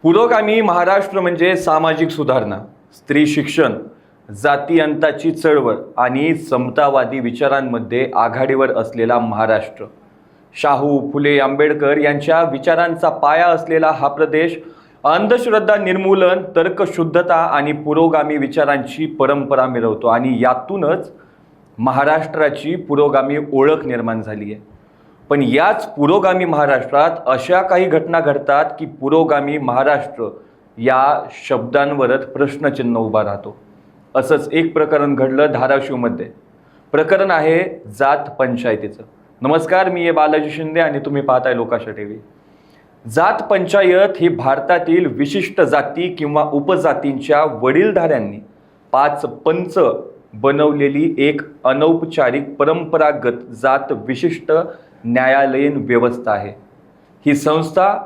पुरोगामी महाराष्ट्र म्हणजे सामाजिक सुधारणा, स्त्री शिक्षण, जाती अंताची चळवळ आणि समतावादी विचारांमध्ये आघाडीवर असलेला महाराष्ट्र. शाहू फुले आंबेडकर यांच्या विचारांचा पाया असलेला हा प्रदेश अंधश्रद्धा निर्मूलन, तर्कशुद्धता आणि पुरोगामी विचारांची परंपरा मिळवतो आणि यातूनच महाराष्ट्राची पुरोगामी ओळख निर्माण झाली आहे. पण याच पुरोगामी महाराष्ट्रात अशा काही घटना घडतात की पुरोगामी महाराष्ट्र या शब्दांवरच प्रश्नचिन्ह उभा राहतो. असंच एक प्रकरण घडलं धाराशिवमध्ये. प्रकरण आहे जात पंचायतीचं. नमस्कार, मी आहे बालाजी शिंदे आणि तुम्ही पाहताय लोकाशा टीव्ही. जात पंचायत ही भारतातील विशिष्ट जाती किंवा उपजातींच्या वडीलधाऱ्यांनी 5 पंच बनवलेली एक अनौपचारिक परंपरागत जात विशिष्ट न्यायालयीन व्यवस्था आहे. ही संस्था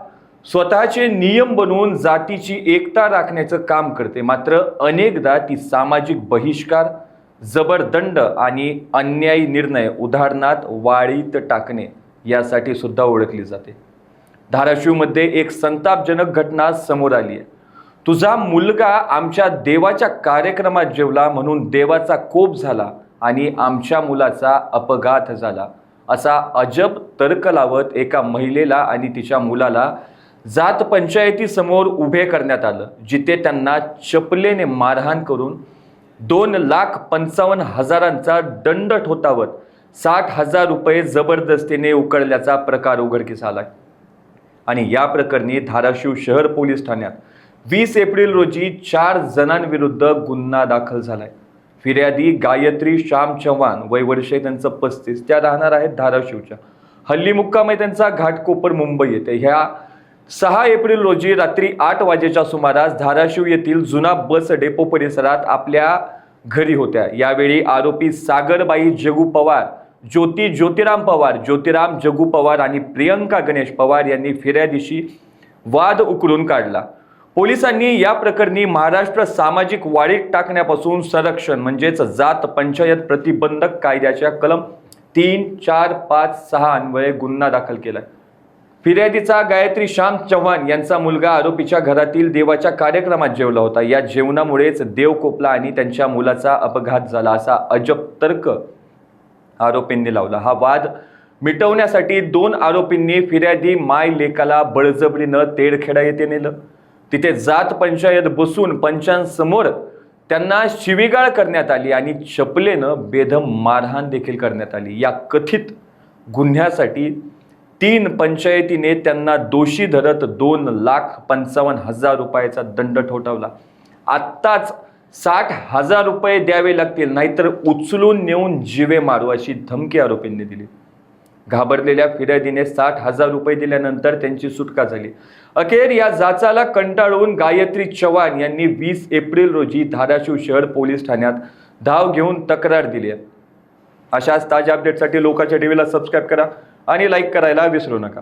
स्वतःचे नियम बनवून जातीची एकता राखण्याचं काम करते. मात्र अनेकदा ती सामाजिक बहिष्कार, जबरदंड आणि अन्यायी निर्णय, उदाहरणार्थ वाळीत टाकणे, यासाठी सुद्धा ओळखली जाते. धाराशिवमध्ये एक संतापजनक घटना समोर आली आहे. तुझा मुलगा आमच्या देवाच्या कार्यक्रमात जेवला म्हणून देवाचा कोप झाला आणि आमच्या मुलाचा अपघात झाला, असा अजब तर्क लावत एका महिलेला आणि तिच्या मुलाला जात पंचायतीसमोर उभे करण्यात आलं, जिथे त्यांना चपलेने मारहाण करून 2,55,000चा दंड ठोठावत 60,000 रुपये जबरदस्तीने उकळल्याचा प्रकार उघडकीस आला. आणि या प्रकरणी धाराशिव शहर पोलीस ठाण्यात 20 एप्रिल रोजी 4 जणांविरुद्ध गुन्हा दाखल झालाय. फिर्यादी गायत्री श्याम चव्हाण, वय वर्ष त्यांचं 35, त्या राहणार आहेत धाराशिवच्या. हल्ली मुक्काम आहे त्यांचा घाटकोपर, मुंबई येथे. ह्या 6 एप्रिल रोजी रात्री 8 वाजेच्या सुमारास धाराशिव येथील जुना बस डेपो परिसरात आपल्या घरी होत्या. यावेळी आरोपी सागरबाई जगू पवार, ज्योती ज्योतिराम पवार, ज्योतिराम जगू पवार आणि प्रियंका गणेश पवार यांनी फिर्यादीशी वाद उकरून काढला. पोलिसांनी या प्रकरणी महाराष्ट्र सामाजिक वाळीत टाकण्यापासून संरक्षण म्हणजेच जात पंचायत प्रतिबंधक कायद्याच्या कलम 3, 4, 5, 6 अन्वये गुन्हा दाखल केलाय. फिर्यादीचा गायत्री श्याम चव्हाण यांचा मुलगा आरोपीच्या घरातील देवाच्या कार्यक्रमात जेवला होता. या जेवणामुळेच देव कोपला आणि त्यांच्या मुलाचा अपघात झाला, असा अजब तर्क आरोपींनी लावला. हा वाद मिटवण्यासाठी 2 आरोपींनी फिर्यादी माय लेकाला बळजबरीनं तेरखेडा येथे नेलं. तिथे जात पंचायत बसून पंचांसमोर त्यांना शिवीगाळ करण्यात आली आणि चपलेनं बेदम मारहाण देखील करण्यात आली. या कथित गुन्ह्यासाठी 3 पंचायतीने त्यांना दोषी धरत 2,55,000 रुपयाचा दंड ठोठावला. आत्ताच 60,000 रुपये द्यावे लागतील, नाहीतर उचलून नेऊन जीवे मारू, अशी धमकी आरोपींनी दिली. घाबरलेल्या फिर्यादीने 60,000 रुपये दिल्यानंतर त्यांची सुटका झाली. अखेर या जाचाला कंटाळून गायत्री चव्हाण यांनी 20 एप्रिल रोजी धाराशिव शहर पोलीस ठाण्यात धाव घेऊन तक्रार दिली आहे. अशाच ताज्या अपडेटसाठी लोकाच्या टीव्हीला सबस्क्राईब करा आणि लाईक करायला विसरू नका.